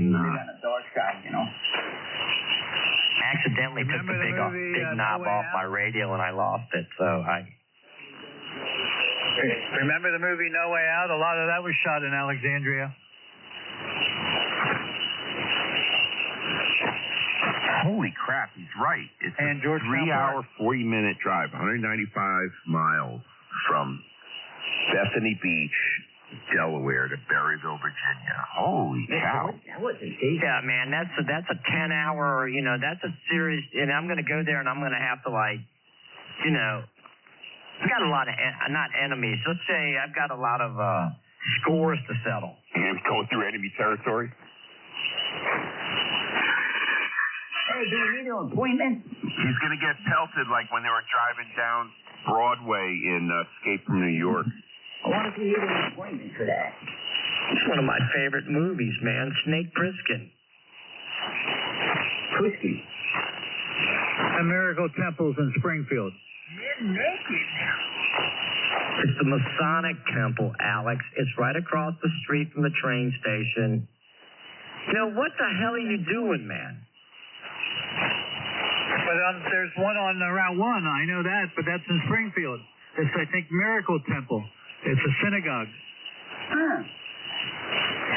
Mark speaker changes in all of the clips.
Speaker 1: fucking.
Speaker 2: On the dark side, you know.
Speaker 1: Accidentally took the big knob off my radio and I lost it, so I.
Speaker 3: Remember the movie No Way Out? A lot of that was shot in Alexandria.
Speaker 4: Holy crap, he's right. It's
Speaker 3: and
Speaker 4: a 3-hour, 40-minute drive, 195 miles from Bethany Beach, Delaware to Berryville, Virginia. Holy cow.
Speaker 1: Yeah, man, that's a 10-hour, you know, that's a serious, and I'm going to go there and I'm going to have to, like, you know, I've got a lot of, not enemies, let's say I've got a lot of scores to settle.
Speaker 4: And going through enemy territory?
Speaker 2: Hey, do you need an appointment?
Speaker 4: He's going to get pelted like when they were driving down Broadway in Escape from New York.
Speaker 2: Why don't you need an appointment for that?
Speaker 1: It's one of my favorite movies, man. Snake Plissken.
Speaker 2: Whiskey.
Speaker 3: And Miracle Temples in Springfield.
Speaker 2: You're naked.
Speaker 1: It's the Masonic Temple, Alex. It's right across the street from the train station. You know, what the hell are you doing, man?
Speaker 3: But there's one on Route 1, I know that, but that's in Springfield. It's, I think, Miracle Temple. It's a synagogue.
Speaker 2: Huh.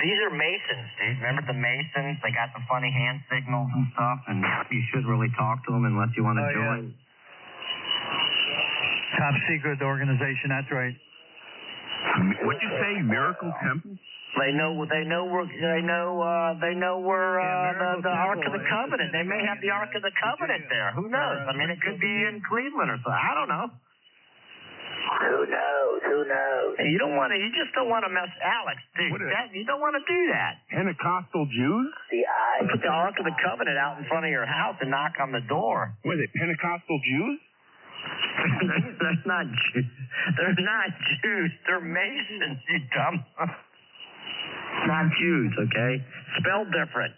Speaker 1: These are Masons, dude. Remember the Masons? They got the funny hand signals and stuff, and you should really talk to them unless you want to join.
Speaker 3: Yeah. Top secret organization, that's right.
Speaker 4: What'd you say, Miracle Temple?
Speaker 1: They know where the Ark of the Covenant. They may have the Ark of the Covenant there. Who knows? I mean, it could be in Cleveland or something. I don't know.
Speaker 2: Who knows?
Speaker 1: You don't want to. You just don't want to mess, Alex, dude. You don't want to do that.
Speaker 4: Pentecostal Jews?
Speaker 1: Put the Ark of the Covenant out in front of your house and knock on the door.
Speaker 4: What are they, Pentecostal Jews?
Speaker 1: They're not Jews. They're not Jews. They're Masons, you dumb. Not Jews, okay? Spelled different.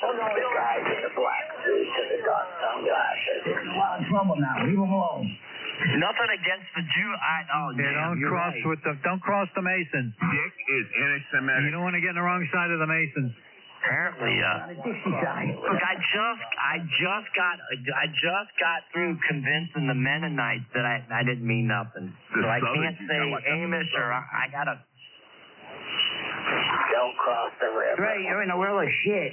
Speaker 2: Oh, no, the guy in the black suit and the dark sunglasses. He's in a lot of trouble now. Leave him alone.
Speaker 1: Nothing against the Jew.
Speaker 3: Don't cross the Masons.
Speaker 4: Dick is anti-Semitic.
Speaker 3: You don't want to get on the wrong side of the Masons.
Speaker 1: Apparently, look, I just got through convincing the Mennonites that I didn't mean nothing. So I can't say Amish or I gotta.
Speaker 2: Don't cross the river. Ray, you're in a world of shit.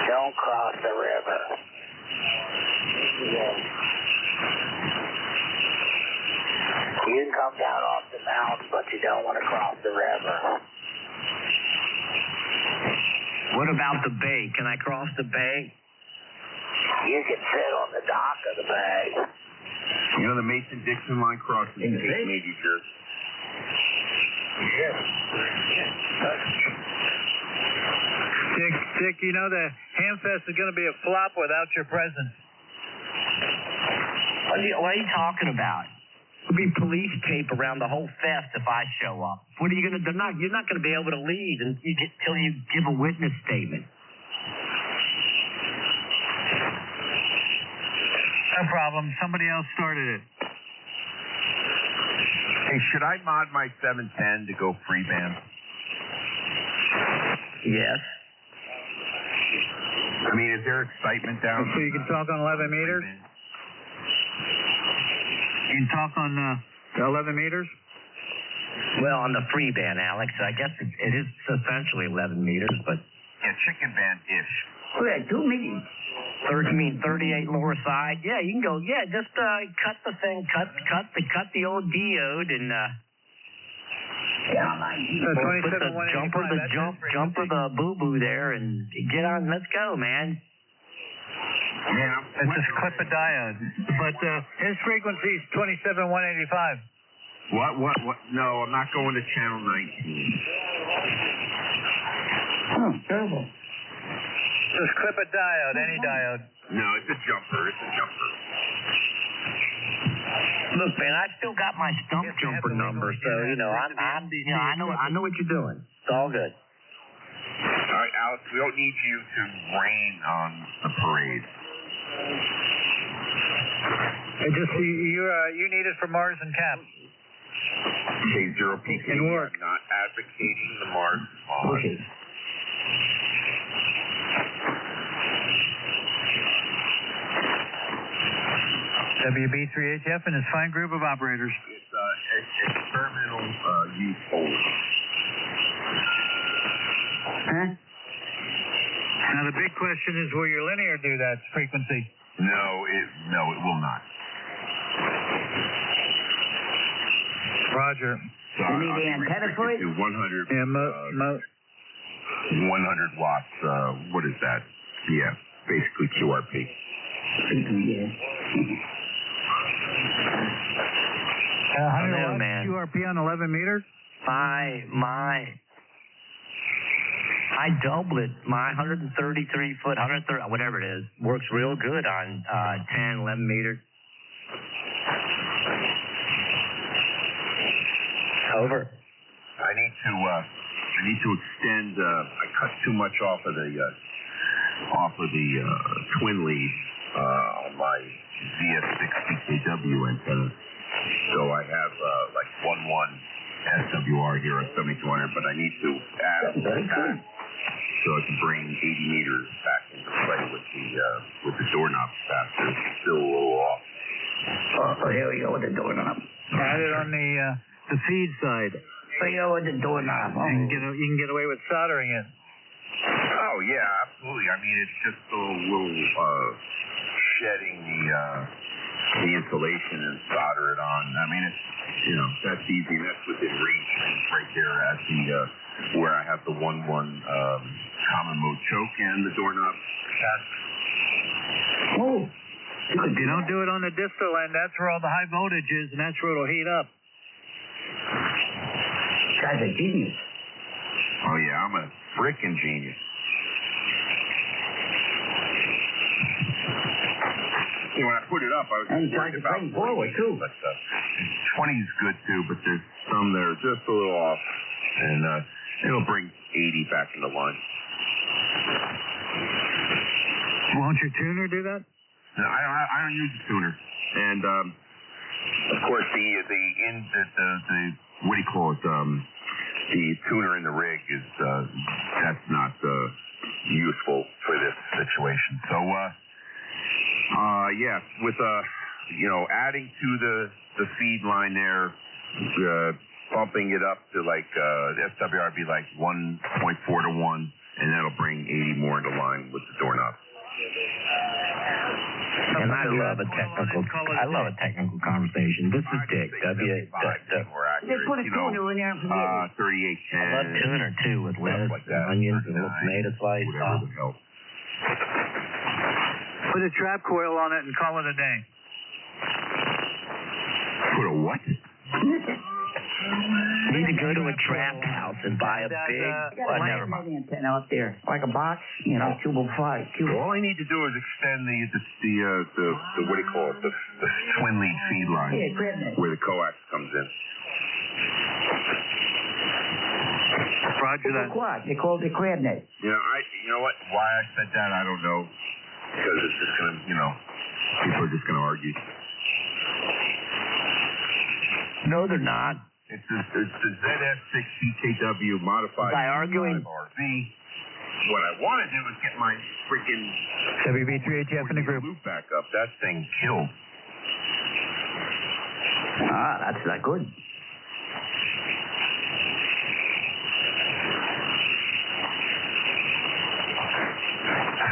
Speaker 2: Don't cross the river. You can come down off the mountain, but you don't want to cross the river.
Speaker 1: What about the bay? Can I cross the bay?
Speaker 2: You can sit on the dock of the bay.
Speaker 4: You know the Mason-Dixon line crosses in Cape May, New Jersey.
Speaker 3: Dick, you know the Hamfest is going to be a flop without your presence.
Speaker 1: What are you talking about? There'll be police tape around the whole fest if I show up. What are you going to do? You're not going to be able to leave until you give a witness statement.
Speaker 3: No problem. Somebody else started it.
Speaker 4: Hey, should I mod my 710 to go free band?
Speaker 1: Yes.
Speaker 4: I mean, is there excitement down?
Speaker 3: So you can talk on 11 meters? You can talk on 11 meters?
Speaker 1: Well, on the free band, Alex, I guess it is essentially 11 meters, but...
Speaker 4: Yeah, chicken band-ish.
Speaker 2: We had 2 meetings.
Speaker 1: You mean 38 lower side? Yeah, you can go, just cut the thing, cut the old diode and... put the jumper the boo-boo there and get on, let's go, man.
Speaker 4: Yeah.
Speaker 3: Let's just clip a diode. But his frequency is 27,185.
Speaker 4: What? No, I'm not going to channel 19.
Speaker 2: Terrible.
Speaker 3: Just clip a diode, any diode.
Speaker 4: No, it's a jumper.
Speaker 1: Look, man, I still got my stump jumper number, so I know what you're doing. It's all good.
Speaker 4: All right, Alex, we don't need you to rain on the parade.
Speaker 3: You need it for Mars and Cap.
Speaker 4: K0PK.
Speaker 3: In work.
Speaker 4: I'm not advocating the Mars.
Speaker 2: Okay.
Speaker 3: WB3HF and his fine group of operators.
Speaker 4: It's experimental use only.
Speaker 2: Huh?
Speaker 3: Now the big question is, will your linear do that frequency?
Speaker 4: No, it will not.
Speaker 3: Roger.
Speaker 4: So
Speaker 2: You need the antenna for it?
Speaker 4: To 100.
Speaker 3: Yeah,
Speaker 4: 100 watts. What is that? Yeah, basically QRP.
Speaker 2: Yeah.
Speaker 3: 100
Speaker 1: know,
Speaker 3: watts
Speaker 1: man.
Speaker 3: QRP on 11 meters?
Speaker 1: I doubled it. My 133 foot, 130, whatever it is, works real good on 10, 11 meters. Over.
Speaker 4: I need to extend. I cut too much off of the twin lead on my ZS60KW antenna. So I have like 1.1 SWR here at 7200, but I need to add a little back so I can bring 80 meters back into play with the doorknob faster. It's still a little off.
Speaker 2: Oh, here we go with the doorknob.
Speaker 3: Add it on the feed side.
Speaker 2: Here we go with the doorknob. Oh.
Speaker 3: You can get away with soldering it.
Speaker 4: Oh yeah, absolutely. I mean, it's just a little shedding the insulation and solder it on. I mean, it's that's easy. That's within reach. And it's right there at where I have the 1.1 common mode choke and the doorknob.
Speaker 2: Oh.
Speaker 3: If you don't do it on the distal end, that's where all the high voltage is, and that's where it'll heat up.
Speaker 2: Guy's a genius.
Speaker 4: Oh yeah, I'm a frickin' genius. You know, when I put it up, I was
Speaker 2: And
Speaker 4: worried
Speaker 2: he's
Speaker 4: about
Speaker 2: playing forward, too.
Speaker 4: But 20 is good too, but there's some that are just a little off, and it'll bring 80 back into line.
Speaker 3: Won't your tuner do that?
Speaker 4: No, I don't use the tuner, and of course the what do you call it? The tuner in the rig is that's not useful for this situation. So yeah, with adding to the feed line there, bumping it up to like the SWR be like 1.4 to 1, and that'll bring 80 more into line with the doorknob.
Speaker 1: And I love a technical conversation. This is Dick.
Speaker 2: They put a tuner in there and forget it.
Speaker 4: 3810.
Speaker 1: I love tuner too with lettuce
Speaker 4: like
Speaker 1: and
Speaker 4: that.
Speaker 1: onions and a little tomato slice.
Speaker 4: Whatever the hell.
Speaker 3: Put a trap coil on it and call it a day.
Speaker 4: Put a what?
Speaker 1: Need to go to a trap house and buy a big. Well, never mind.
Speaker 2: Antenna up there, like a box, cube of 5.
Speaker 4: All I need to do is extend the what do you call it? The twin lead feed line.
Speaker 2: Yeah, crib net.
Speaker 4: Where the coax comes in.
Speaker 3: Roger that.
Speaker 2: Quad. They call it the crab net.
Speaker 4: You know what? Why I said that, I don't know. Because it's just gonna, people are just gonna argue.
Speaker 1: No, they're not.
Speaker 4: It's the ZS60KW modified.
Speaker 1: By arguing.
Speaker 4: RV. What I want to do is get my freaking
Speaker 3: WB3HF in the group.
Speaker 4: loop back up. That thing killed.
Speaker 2: Ah, that's not good.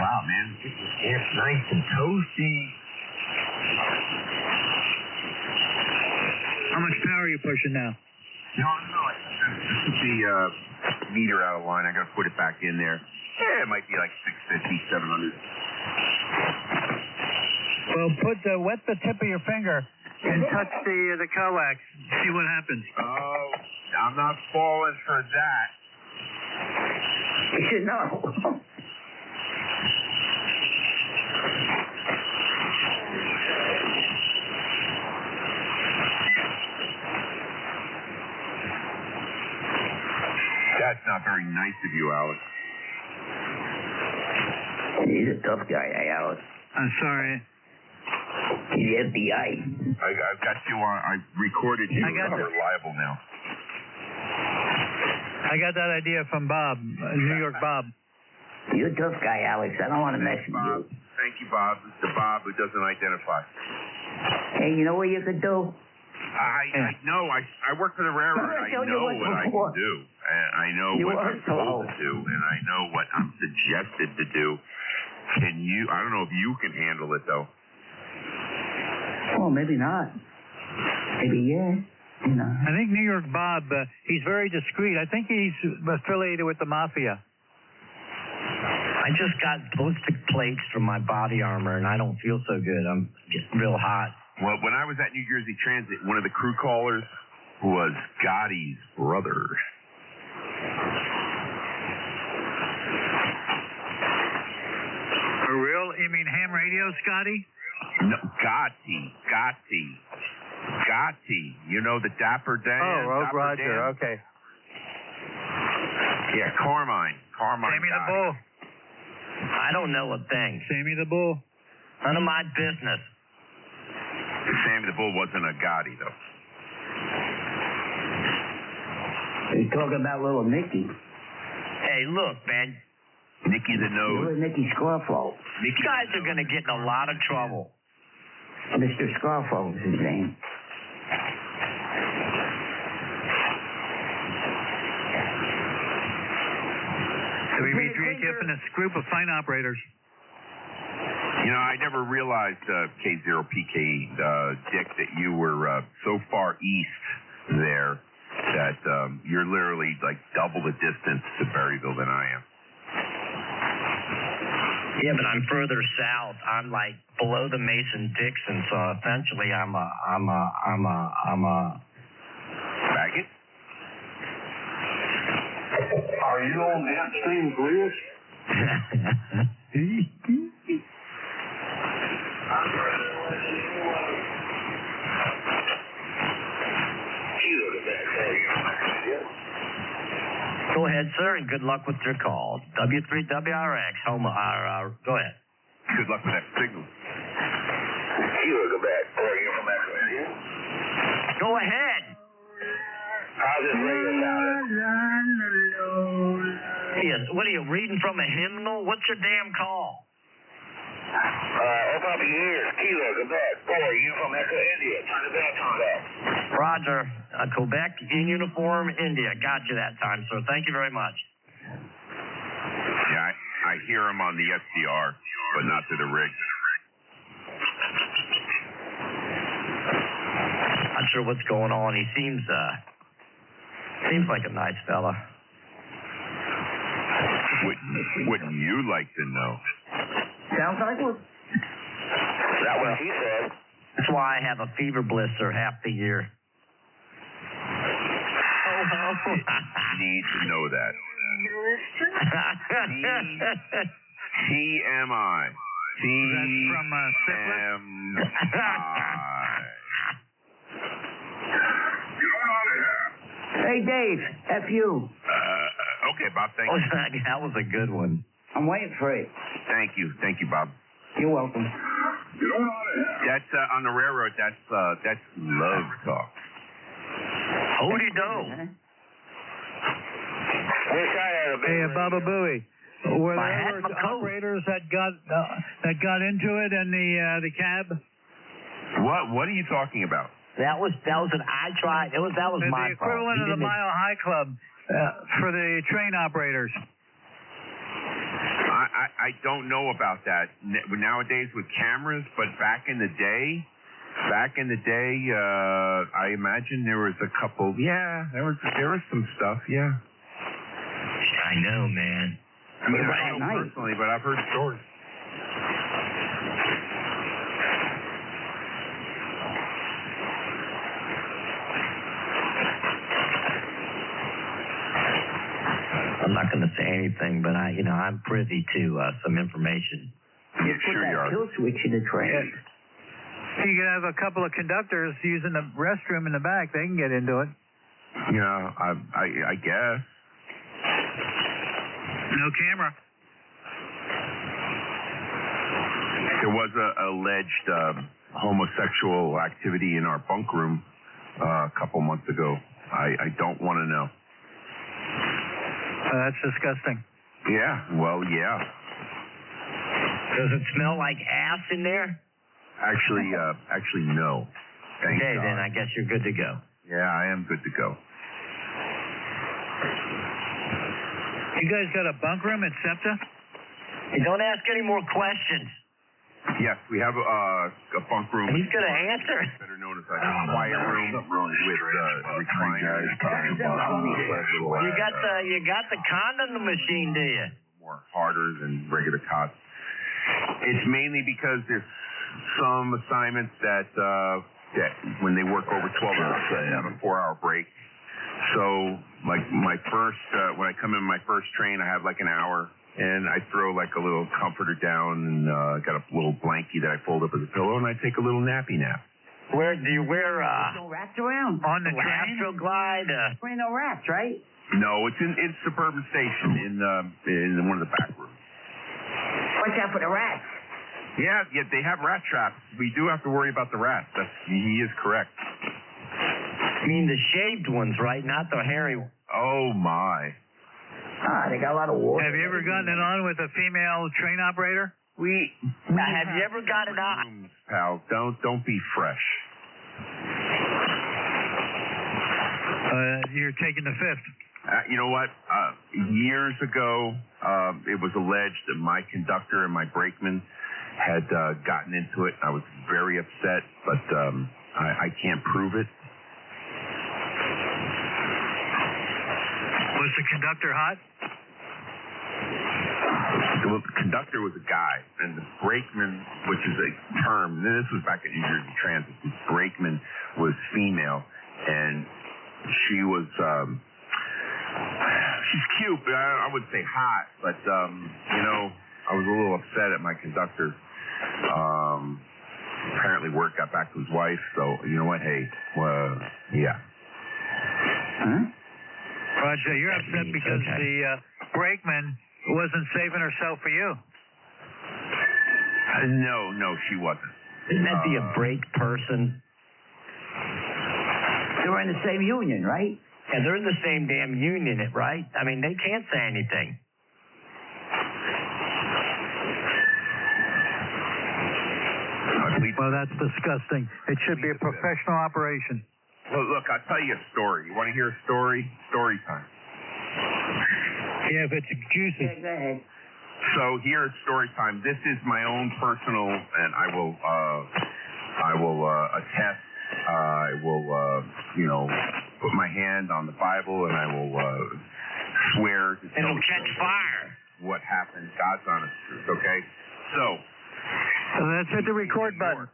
Speaker 4: Wow, man. Get this air nice and toasty.
Speaker 3: How much power are you pushing now?
Speaker 4: No. This is the meter out of line. I got to put it back in there. Yeah, it might be like 650, 700.
Speaker 3: Well, wet the tip of your finger and touch the coax. See what happens.
Speaker 4: Oh, I'm not falling for that.
Speaker 2: You should know.
Speaker 4: That's not very nice of you, Alex.
Speaker 2: He's a tough guy, Alex.
Speaker 3: I'm sorry.
Speaker 2: He's the FBI.
Speaker 4: I've got you on. I recorded you. I'm reliable now.
Speaker 3: I got that idea from Bob, New York Bob.
Speaker 2: You're a tough guy, Alex. I don't want to mess with you.
Speaker 4: Thank you, Bob. It's the Bob who doesn't identify.
Speaker 2: Hey, you know what you could do?
Speaker 4: I know. I work for the railroad. I know what I can do. And I know what I'm told to do. And I know what I'm suggested to do. Can you? I don't know if you can handle it, though.
Speaker 2: Oh, maybe not. Maybe yeah. You know.
Speaker 3: I think New York Bob, he's very discreet. I think he's affiliated with the mafia.
Speaker 1: I just got ballistic plates from my body armor, and I don't feel so good. I'm getting real hot.
Speaker 4: Well, when I was at New Jersey Transit, one of the crew callers was Gotti's brother.
Speaker 3: For real? You mean ham radio, Scotty?
Speaker 4: No, Gotti. You know the Dapper Dan?
Speaker 3: Oh,
Speaker 4: Dapper
Speaker 3: Roger,
Speaker 4: Dan?
Speaker 3: okay.
Speaker 4: Yeah, Carmine.
Speaker 3: Sammy the
Speaker 4: Gotti.
Speaker 3: Bull.
Speaker 1: I don't know a thing.
Speaker 3: Sammy the Bull.
Speaker 1: None of my business.
Speaker 4: Sammy the Bull wasn't a Gotti, though.
Speaker 2: You're talking about little Nicky.
Speaker 1: Hey, look, man.
Speaker 4: Nicky the Nose.
Speaker 2: Little Nicky Scarfo.
Speaker 1: You guys are going to get in a lot of trouble.
Speaker 2: Mr. Scarfo is his name.
Speaker 3: So we reach VHF in this group of fine operators.
Speaker 4: You know, I never realized, K0PK, Dick, that you were so far east there that you're literally like double the distance to Berryville than I am.
Speaker 1: Yeah, but I'm further south. I'm like below the Mason-Dixon, so essentially I'm a
Speaker 4: Faggot?
Speaker 2: Are you on that same list?
Speaker 1: Go ahead, sir, and good luck with your call. W3WRX, home. Go ahead.
Speaker 4: Good luck with that signal.
Speaker 1: Go ahead.
Speaker 2: I'll just read it out.
Speaker 1: What are you reading from a hymnal? What's your damn call?
Speaker 2: Open up your ears. Kilo, Quebec. 4, uniform Echo India. Turn the back on that.
Speaker 1: Roger. Quebec in uniform, India. Got you that time, sir. Thank you very much.
Speaker 4: Yeah, I hear him on the SDR, but not to the rig.
Speaker 1: Not sure what's going on. He seems like a nice fella.
Speaker 4: Wouldn't you like to know?
Speaker 2: Sounds like it.
Speaker 1: That what he said. That's why I have a fever blister half the year.
Speaker 4: Need to know that. TMI.
Speaker 3: From
Speaker 2: Hey, Dave. F you.
Speaker 4: Okay, Bob, thank you.
Speaker 1: That was a good one.
Speaker 2: I'm waiting for it.
Speaker 4: Thank you, Bob.
Speaker 2: You're welcome.
Speaker 4: That's on the railroad. That's love talk.
Speaker 1: Howdy do.
Speaker 3: Hey, Baba Booey. Were
Speaker 1: I
Speaker 3: there
Speaker 1: had
Speaker 3: ever
Speaker 1: my coat.
Speaker 3: operators that got into it in the cab?
Speaker 4: What are you talking about?
Speaker 1: That was an I tried. That was my fault.
Speaker 3: The equivalent of the Mile High Club for the train operators.
Speaker 4: I don't know about that nowadays with cameras, but back in the day, I imagine there was a couple. Yeah, there was some stuff. Yeah.
Speaker 1: I know, man.
Speaker 4: I mean, I don't know personally, but I've heard stories.
Speaker 1: I'm not going to say anything, but I'm privy to some information.
Speaker 4: Yeah, sure you are.
Speaker 2: Kill switch in the train.
Speaker 3: You could have a couple of conductors using the restroom in the back. They can get into it.
Speaker 4: Yeah, I guess.
Speaker 3: No camera.
Speaker 4: There was a alleged homosexual activity in our bunk room a couple months ago. I don't want to know.
Speaker 3: That's disgusting.
Speaker 4: Yeah, well, yeah.
Speaker 1: Does it smell like ass in there?
Speaker 4: Actually, no. Thank
Speaker 1: Okay,
Speaker 4: God.
Speaker 1: then I guess you're good to go.
Speaker 4: Yeah, I am good to go.
Speaker 3: You guys got a bunk room at SEPTA?
Speaker 1: Hey, don't ask any more questions.
Speaker 4: Yes, we have a bunk room.
Speaker 1: He's going to answer.
Speaker 4: Better known as a quiet room with recliners.
Speaker 1: You got the condom machine, do you?
Speaker 4: More harder than regular cots. It's mainly because there's some assignments that when they work over 12 hours, they have a 4-hour break. So, like my first, when I come in my first train, I have like an hour, and I throw like a little comforter down, and got a little blankie that I fold up as a pillow, and I take a little nappy nap.
Speaker 1: Where do you wear
Speaker 2: No rats around.
Speaker 3: On the train?
Speaker 1: Astroglide?
Speaker 2: There ain't no rats, right?
Speaker 4: No, it's in Suburban Station in one of the back rooms.
Speaker 2: Watch out for the rats.
Speaker 4: Yeah, they have rat traps. We do have to worry about the rats. He is correct.
Speaker 1: I mean the shaved ones, right? Not the hairy ones.
Speaker 4: Oh my.
Speaker 2: They got a lot of water.
Speaker 3: Have you ever gotten it on with a female train operator?
Speaker 1: Have you ever got it on?
Speaker 4: Pal, don't be fresh.
Speaker 3: You're taking the fifth.
Speaker 4: You know what? Years ago, it was alleged that my conductor and my brakeman had gotten into it. I was very upset, but I can't prove it.
Speaker 3: Was the conductor hot?
Speaker 4: Well, the conductor was a guy, and the brakeman, which is a term, and this was back at New Jersey Transit, the brakeman was female, and she was, she's cute, but I wouldn't say hot, but, I was a little upset at my conductor. Apparently word got back to his wife, so, you know what, hey, yeah.
Speaker 2: Huh?
Speaker 3: Roger, you're upset because the brakeman wasn't saving herself for you.
Speaker 4: No, she wasn't.
Speaker 1: Isn't that be a brake person?
Speaker 2: They were in the same union, right?
Speaker 1: Yeah, they're in the same damn union, right? I mean, they can't say anything.
Speaker 3: Well, that's disgusting. It should be a professional operation.
Speaker 4: Well, look, I'll tell you a story. You want to hear a story? Story time.
Speaker 3: Yeah, if it's juicy.
Speaker 2: Yeah, go ahead.
Speaker 4: So here's story time. This is my own personal, and I will attest. I will, put my hand on the Bible, and I will swear to
Speaker 1: It'll catch fire.
Speaker 4: What happened. God's honest truth. Okay. So
Speaker 3: let's hit the record button.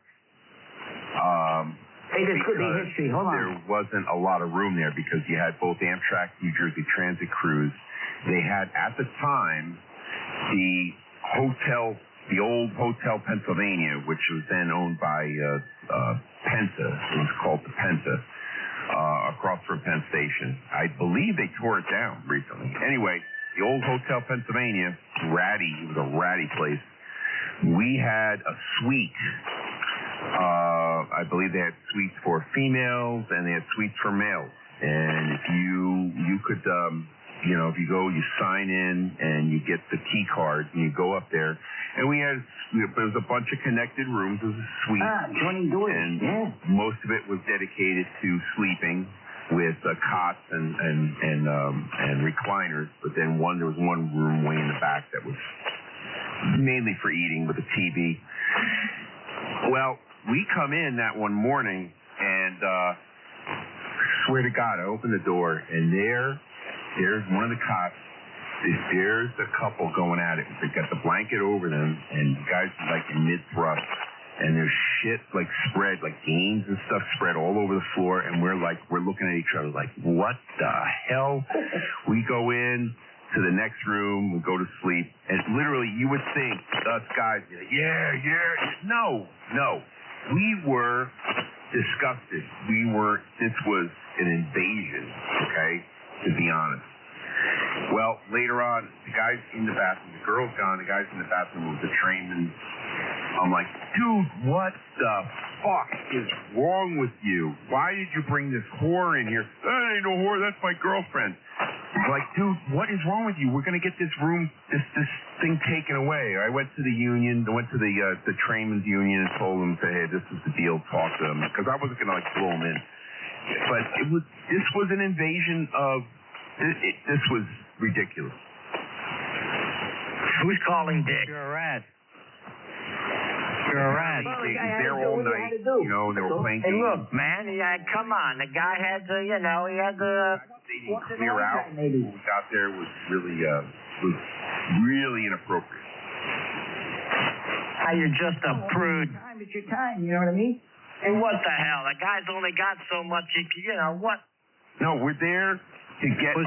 Speaker 2: Hey, this could be history. Hold on.
Speaker 4: There wasn't a lot of room there because you had both Amtrak, New Jersey Transit crews. They had, at the time, the old Hotel Pennsylvania, which was then owned by Penta. It was called the Penta, across from Penn Station. I believe they tore it down recently. Anyway, the old Hotel Pennsylvania, it was a ratty place. We had a suite. I believe they had suites for females and they had suites for males. And if you could, if you go, you sign in and you get the key card and you go up there. And there was a bunch of connected rooms. It was a suite.
Speaker 2: Joining doors.
Speaker 4: And
Speaker 2: yeah.
Speaker 4: most of it was dedicated to sleeping with cots and recliners. But then there was one room way in the back that was mainly for eating with a TV. Well, we come in that one morning, and swear to God, I open the door, and there's one of the cops. There's the couple going at it. They got the blanket over them, and the guys are like in mid-thrust, and there's shit like spread, like games and stuff spread all over the floor, and we're looking at each other like, what the hell? We go in to the next room, we go to sleep, and literally you would think us guys, no. We were disgusted. This was an invasion, okay, to be honest. Well, later on, the guy's in the bathroom, the girl's gone, the guy's in the bathroom with the trainman. I'm like, dude, what the fuck is wrong with you? Why did you bring this whore in here? That ain't no whore, that's my girlfriend. I'm like, dude, what is wrong with you? We're going to get this room, this thing taken away. I went to the union, I went to the trainmen's union and told them, hey, this is the deal, talk to them, because I wasn't going to, like, blow them in. But this was an invasion of, this was ridiculous.
Speaker 1: Who's calling Dick?
Speaker 3: You're a rat. You're a rat.
Speaker 4: They was there all night, you know, they were playing games.
Speaker 1: Hey, look, man, come on. The guy had to, you know, he had to...
Speaker 4: They didn't clear out. What we got there was really inappropriate.
Speaker 1: You're just a prude.
Speaker 2: It's your time, you know what I mean?
Speaker 1: And what the hell? The guy's only got so much, you know, what?
Speaker 4: No, we're there to get
Speaker 3: Was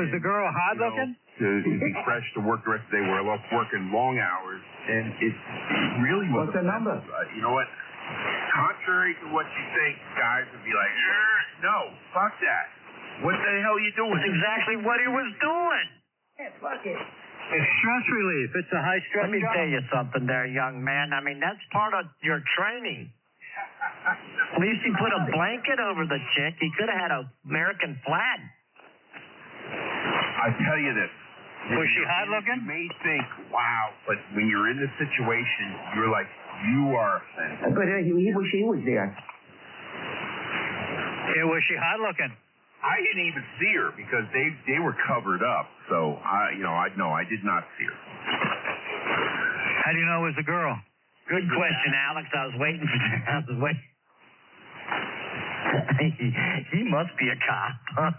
Speaker 3: the girl hot looking?
Speaker 4: To be fresh to work the rest of the day. We're working long hours, and it really was.
Speaker 2: What's the number?
Speaker 4: You know what? Contrary to what you think, guys would be like, no, fuck that. What the hell are you doing?
Speaker 1: That's exactly what he was doing.
Speaker 2: Yeah, fuck it.
Speaker 3: It's stress relief. It's a high stress
Speaker 1: Let me
Speaker 3: job.
Speaker 1: tell you something there, young man. I mean, that's part of your training. At least he put a blanket over the chick. He could have had an American flag.
Speaker 4: I tell you this.
Speaker 3: Was she hot looking?
Speaker 4: You may think, wow, but when you're in this situation, you're like, you are offended.
Speaker 2: But he was there.
Speaker 3: Yeah, was she hot looking?
Speaker 4: I didn't even see her because they were covered up. So I did not see her.
Speaker 3: How do you know it was a girl?
Speaker 1: Good question, Alex. I was waiting for that. He must be a cop.
Speaker 4: I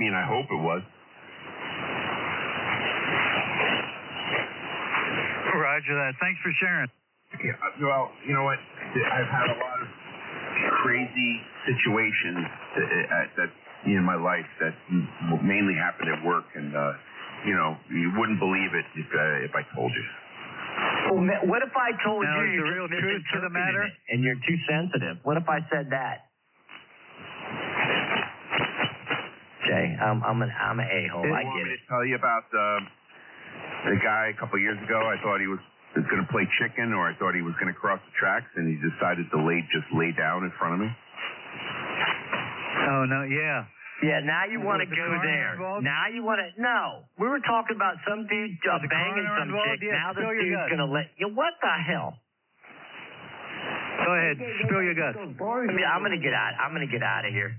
Speaker 4: mean, I hope it was.
Speaker 3: Roger that. Thanks for sharing.
Speaker 4: Yeah, well, you know what? I've had a lot of crazy situations that in my life that mainly happened at work, and you wouldn't believe it if I told you.
Speaker 1: Well, what if I told
Speaker 3: now,
Speaker 1: you
Speaker 3: is the
Speaker 1: you're
Speaker 3: real
Speaker 1: just
Speaker 3: truth to the matter,
Speaker 1: and you're too sensitive? What if I said that? Jay, I'm an a-hole. I get it.
Speaker 4: To tell you about the guy a couple of years ago. I thought he was going to play chicken, or I thought he was going to cross the tracks, and he decided to just lay down in front of me.
Speaker 3: Oh no, yeah.
Speaker 1: Yeah, now you want to go there.
Speaker 3: Involved?
Speaker 1: Now you want to... No. We were talking about some dude banging some chick.
Speaker 3: Yeah,
Speaker 1: now this dude's going to let... You, what the hell?
Speaker 3: Go ahead. Spill your guts.
Speaker 1: I'm going to get out. I'm going to get out of here.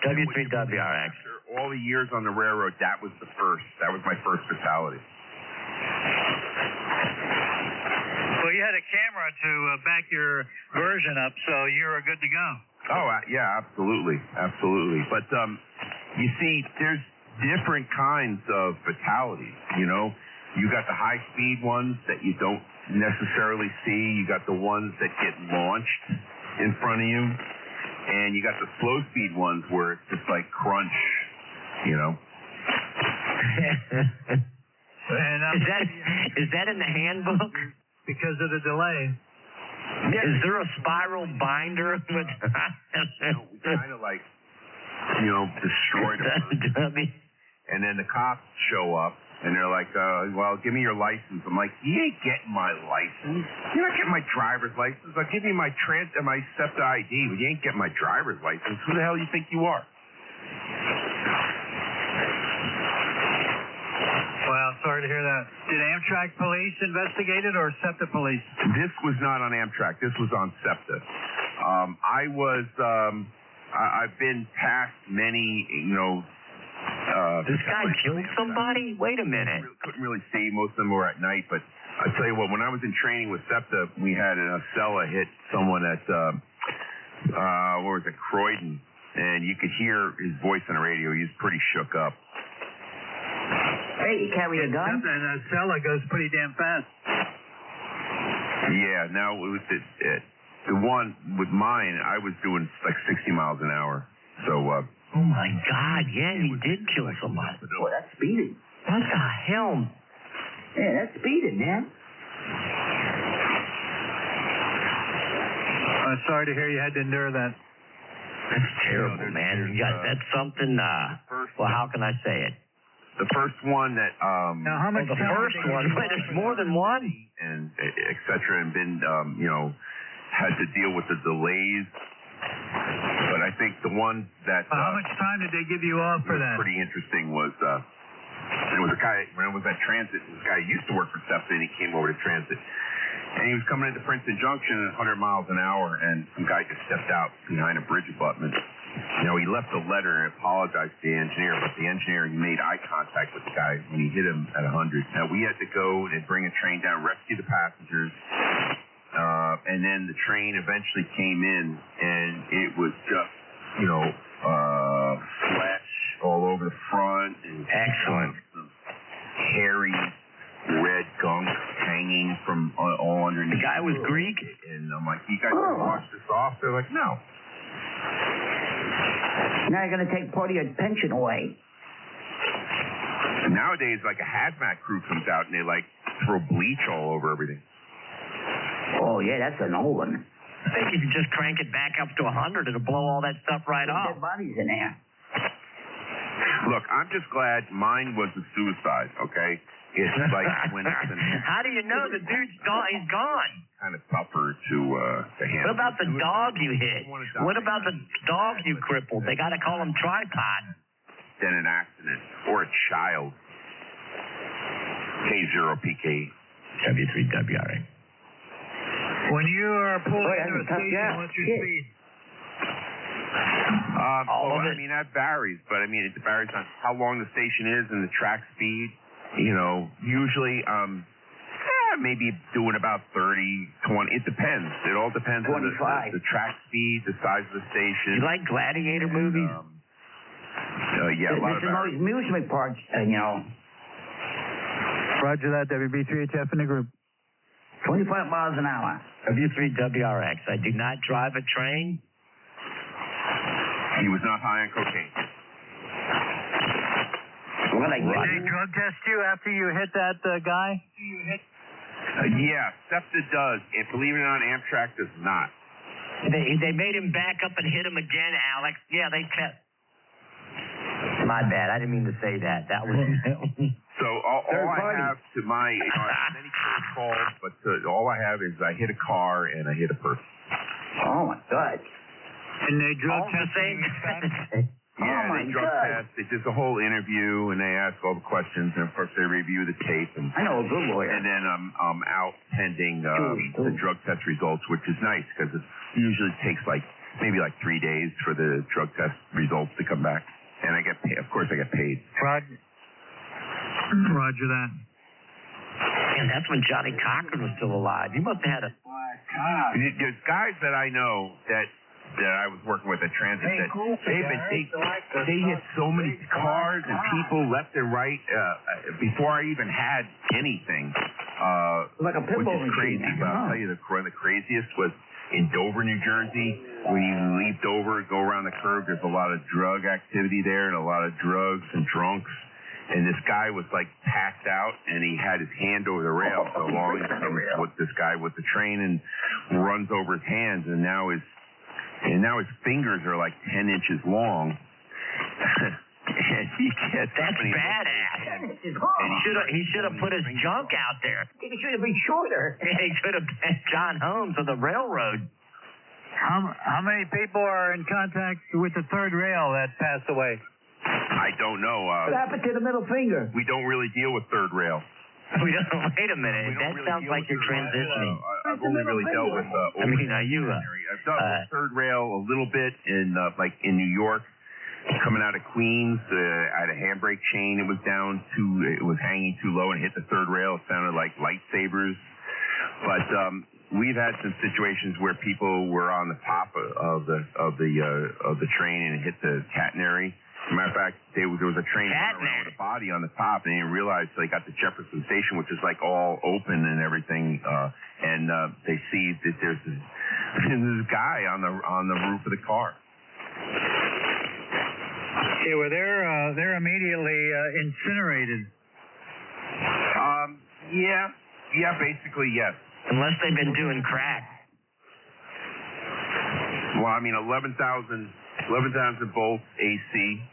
Speaker 1: W3WRX.
Speaker 4: After all the years on the railroad, that was the first. That was my first fatality.
Speaker 3: Well, you had a camera to back your version up, so you're good to go.
Speaker 4: Oh, yeah, absolutely. Absolutely. But, you see, there's different kinds of fatalities, you know. You got the high-speed ones that you don't necessarily see. You got the ones that get launched in front of you. And you got the slow-speed ones where it's just like crunch, you know.
Speaker 3: And,
Speaker 1: is that in the handbook?
Speaker 3: Because of the delay.
Speaker 1: Is there a spiral binder with...
Speaker 4: We kind of like, destroyed them. And then the cops show up, and they're like, well, give me your license. I'm like, you ain't getting my license. You're not getting my driver's license. I'll give you my SEPTA ID, but you ain't getting my driver's license. Who the hell do you think you are?
Speaker 3: Well, sorry to hear that. Did Amtrak police investigate it or SEPTA police?
Speaker 4: This was not on Amtrak. This was on SEPTA. I've been past many,
Speaker 1: This guy killed somebody? Wait a minute.
Speaker 4: Couldn't really see. Most of them were at night. But I tell you what, when I was in training with SEPTA, we had a Acela hit someone at, Croydon. And you could hear his voice on the radio. He was pretty shook up.
Speaker 2: Hey, you carry a gun?
Speaker 3: And a Acela goes pretty damn fast.
Speaker 4: Yeah, now with the one with mine, I was doing like 60 miles an hour. So,
Speaker 1: oh my God, yeah, he did kill somebody.
Speaker 2: Boy, that's speeding.
Speaker 1: What the hell?
Speaker 2: Yeah, that's speeding, man.
Speaker 3: I'm sorry to hear you had to endure that.
Speaker 1: That's terrible, man. That's something, well, how can I say it?
Speaker 4: The first one that,
Speaker 3: Now, how much
Speaker 1: the first one, wait, there's more than one?
Speaker 4: And et cetera, and been, had to deal with the delays. But I think the one that...
Speaker 3: how much time did they give you off for that?
Speaker 4: Pretty interesting was, And it was a guy, when I was at Transit, this guy used to work for SEPTA, and he came over to Transit. And he was coming into Princeton Junction at 100 miles an hour, and some guy just stepped out behind a bridge abutment. You know, he left a letter and apologized to the engineer, but the engineer, he made eye contact with the guy when he hit him at 100. Now, we had to go and bring a train down, rescue the passengers, and then the train eventually came in, and it was just, you know, flesh all over the front. And
Speaker 1: excellent.
Speaker 4: Some hairy red gunk hanging from all underneath.
Speaker 1: The guy was Greek?
Speaker 4: And I'm like, you guys gonna wash this off? They're like, no.
Speaker 2: Now you're going to take part of your pension away.
Speaker 4: And nowadays, like a hazmat crew comes out and they like throw bleach all over everything.
Speaker 2: Oh, yeah, that's an old one.
Speaker 1: I think if you just crank it back up to 100, it'll blow all that stuff right off.
Speaker 2: Dead bodies in there.
Speaker 4: Look, I'm just glad mine was a suicide, okay? It's like when it's
Speaker 1: how do you know the dude's gone? He's gone.
Speaker 4: Kind of tougher to handle.
Speaker 1: What about the dog you hit? What about the dog you crippled? They got to call him tripod.
Speaker 4: Then an accident or a child. K0PK.
Speaker 1: W3WRA.
Speaker 3: When you are pulling into a
Speaker 2: that's a tough
Speaker 3: station,
Speaker 2: gap.
Speaker 3: what's your
Speaker 2: Shit.
Speaker 3: speed?
Speaker 1: All of
Speaker 4: I
Speaker 1: it.
Speaker 4: mean, that varies, but I mean, it varies on how long the station is and the track speed. You know, usually, maybe doing about 30, 20. It depends. It all depends on the track speed, the size of the station.
Speaker 1: You like gladiator movies?
Speaker 4: Yeah, a lot of
Speaker 2: There's no amusement parks, you know.
Speaker 3: Roger that, WB3HF in the group.
Speaker 2: 25 miles an hour.
Speaker 1: W3WRX. I do not drive a train.
Speaker 4: He was not high on cocaine.
Speaker 2: Well, I
Speaker 3: Did they drug test you after you hit that guy?
Speaker 4: Yeah, SEPTA does. And believe it or not, Amtrak does not.
Speaker 1: They made him back up and hit him again, Alex. Yeah, they kept. My bad. I didn't mean to say that. That was.
Speaker 4: So all I have to my, I have many close calls, but all I have is I hit a car and I hit a person.
Speaker 2: Oh, my God.
Speaker 3: And they drug
Speaker 1: All the
Speaker 3: tested
Speaker 1: same.
Speaker 4: Yeah,
Speaker 2: my
Speaker 4: they drug
Speaker 2: God.
Speaker 4: test. They did the whole interview and they ask all the questions, and of course they review the tape. And
Speaker 2: I know a good lawyer.
Speaker 4: And then I'm out pending the drug test results, which is nice because it usually takes maybe 3 days for the drug test results to come back. And I get paid. Of course, I get paid.
Speaker 3: Roger that.
Speaker 1: And that's when Johnny Cochran was still alive. You must have had a.
Speaker 4: There's guys that I know that I was working with at Transit that they hit so many cars and people left and right before I even had anything.
Speaker 2: Like a pit bull
Speaker 4: which is crazy.
Speaker 2: machine.
Speaker 4: But I'll tell you, the craziest was in Dover, New Jersey. When you leap Dover, go around the curve, there's a lot of drug activity there and a lot of drugs and drunks. And this guy was passed out, and he had his hand over the rail. So along comes with this guy with the train and runs over his hands, and now his fingers are 10 inches long. And he gets
Speaker 1: That's badass. And he should have put his junk out there.
Speaker 2: He should have been shorter.
Speaker 1: He could have been John Holmes of the railroad.
Speaker 3: How many people are in contact with the third rail that passed away?
Speaker 4: I don't know.
Speaker 2: What happened to the middle finger?
Speaker 4: We don't really deal with third rail.
Speaker 1: We don't. Wait a minute. That
Speaker 4: really
Speaker 1: sounds like you're transitioning.
Speaker 4: I've only really dealt with. I've dealt with third rail a little bit in in New York, coming out of Queens. I had a handbrake chain. It was hanging too low and hit the third rail. It sounded like lightsabers. But we've had some situations where people were on the top of the train and it hit the catenary. As a matter of fact, there was a train around with a body on the top, and they didn't realize they got to Jefferson Station, which is all open and everything, and they see that there's this guy on the roof of the car.
Speaker 3: Okay, well they're immediately incinerated.
Speaker 4: Yeah, basically yes.
Speaker 1: Unless they've been doing crack.
Speaker 4: Well, I mean 11,000 volts AC.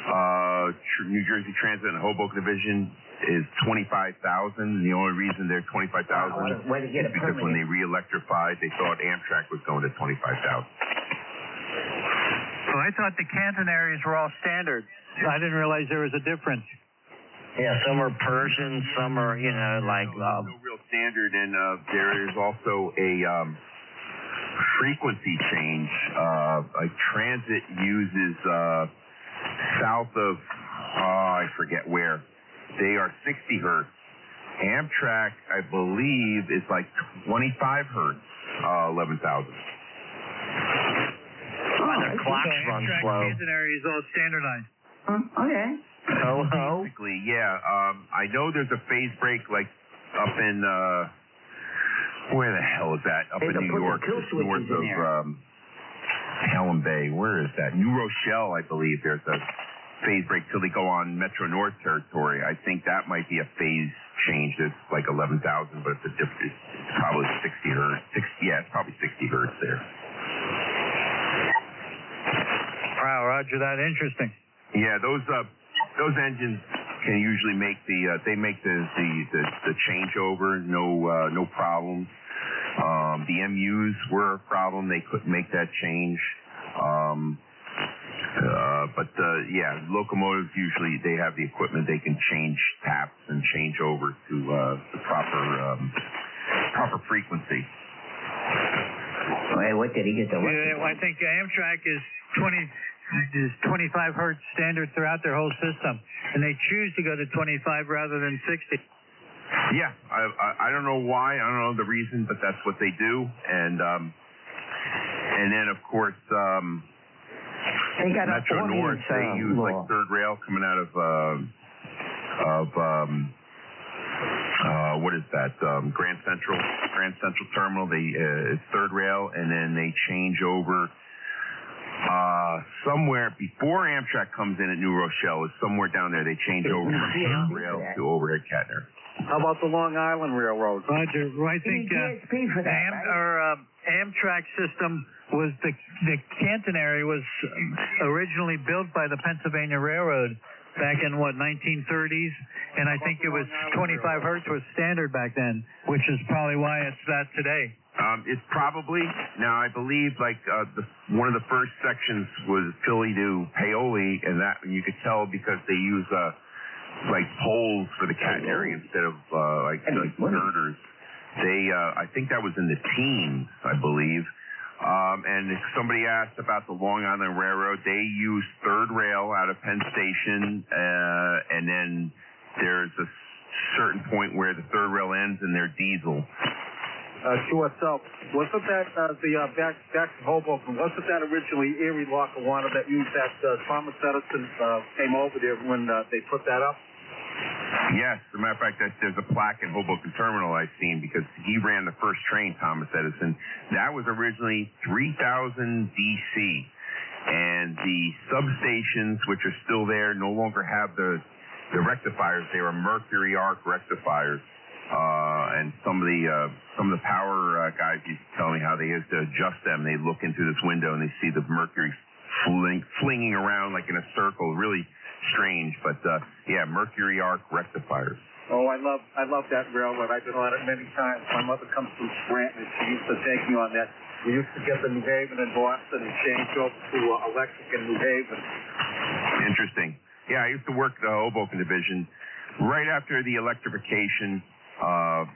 Speaker 4: New Jersey Transit and Hoboken Division is 25,000. The only reason they're 25,000 is because when they re-electrified, they thought Amtrak was going to 25,000.
Speaker 3: So I thought the catenaries were all standard. I didn't realize there was a difference.
Speaker 1: Yeah, some are Persian, some are, you know, like...
Speaker 4: no real standard, and there is also a frequency change. Like transit uses south of, I forget where. They are 60 hertz. Amtrak, I believe, is like 25 hertz, 11,000.
Speaker 1: Their clocks run
Speaker 3: Amtrak
Speaker 1: slow.
Speaker 3: catenary is all standardized.
Speaker 2: Okay.
Speaker 1: Ho-ho.
Speaker 4: Basically, yeah. I know there's a phase break like up in, where the hell is that? Up
Speaker 2: They
Speaker 4: in
Speaker 2: can
Speaker 4: New
Speaker 2: put the
Speaker 4: York,
Speaker 2: kill
Speaker 4: just
Speaker 2: switches
Speaker 4: north
Speaker 2: in
Speaker 4: of
Speaker 2: there.
Speaker 4: Helen Bay. Where is that? New Rochelle, I believe. There's a phase break till they go on Metro North territory. I think that might be a phase change. It's like 11,000, but it's probably 60 hertz. It's probably 60 hertz there.
Speaker 3: Wow, Roger that. Interesting.
Speaker 4: Yeah, those engines can usually make the changeover, no problems. The MUs were a problem; they couldn't make that change. But locomotives usually they have the equipment; they can change taps and change over to the proper frequency.
Speaker 2: Wait, what did he get the?
Speaker 3: Yeah, well, I think Amtrak is 25 hertz standard throughout their whole system, and they choose to go to 25 rather than 60.
Speaker 4: Yeah, I don't know why, I don't know the reason, but that's what they do, and then of course
Speaker 2: They got
Speaker 4: Metro North, they use like third rail coming out of what is that? Grand Central Terminal. It's third rail, and then they change over somewhere before Amtrak comes in at New Rochelle. Is somewhere down there. They change over from third rail to overhead catenary.
Speaker 5: How about the Long Island Railroad?
Speaker 3: Roger, I think
Speaker 2: for that,
Speaker 3: Amtrak system was the catenary was originally built by the Pennsylvania Railroad back in 1930s, and I think it was 25 hertz was standard back then, which is probably why it's that today.
Speaker 4: It's probably now. I believe like one of the first sections was Philly to Paoli, and that you could tell because they use like poles for the catenary instead of like girders. They I think that was in the teens, I believe. And if somebody asked about the Long Island Railroad, they use third rail out of Penn Station, and then there's a certain point where the third rail ends and they're diesel.
Speaker 5: Sure. So, wasn't that back to Hoboken? Wasn't that originally Erie, Lackawanna that used that Thomas Edison came over there when they put that up?
Speaker 4: Yes, as a matter of fact, there's a plaque in Hoboken Terminal I've seen because he ran the first train, Thomas Edison. That was originally 3,000 DC, and the substations, which are still there, no longer have the rectifiers. They were mercury arc rectifiers, and some of the power guys used to tell me how they used to adjust them. They look into this window and they see the mercury flinging around like in a circle, really strange, but mercury arc rectifiers.
Speaker 5: Oh, I love that railroad. I've been on it many times. My mother comes from Scranton, and she used to take me on that. We used to get the New Haven and Boston and change over to electric in New Haven.
Speaker 4: Interesting. Yeah, I used to work the Hoboken division right after the electrification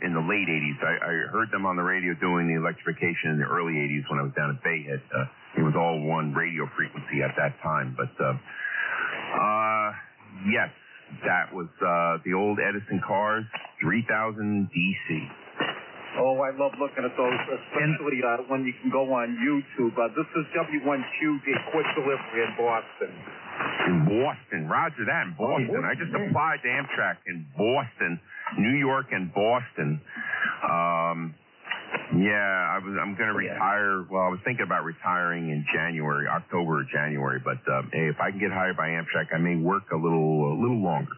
Speaker 4: in the late 80s. I heard them on the radio doing the electrification in the early 80s when I was down at Bayhead. It was all one radio frequency at that time, but yes, that was the old Edison cars, 3,000 DC.
Speaker 5: Oh, I love looking at those, especially when you can go on YouTube. This is W1Q, the quick delivery in Boston.
Speaker 4: In Boston, Roger that, in Boston. I just applied to Amtrak in Boston, New York, and Boston. I'm going to retire. Well, I was thinking about retiring in October or January. But hey, if I can get hired by Amtrak, I may work a little longer.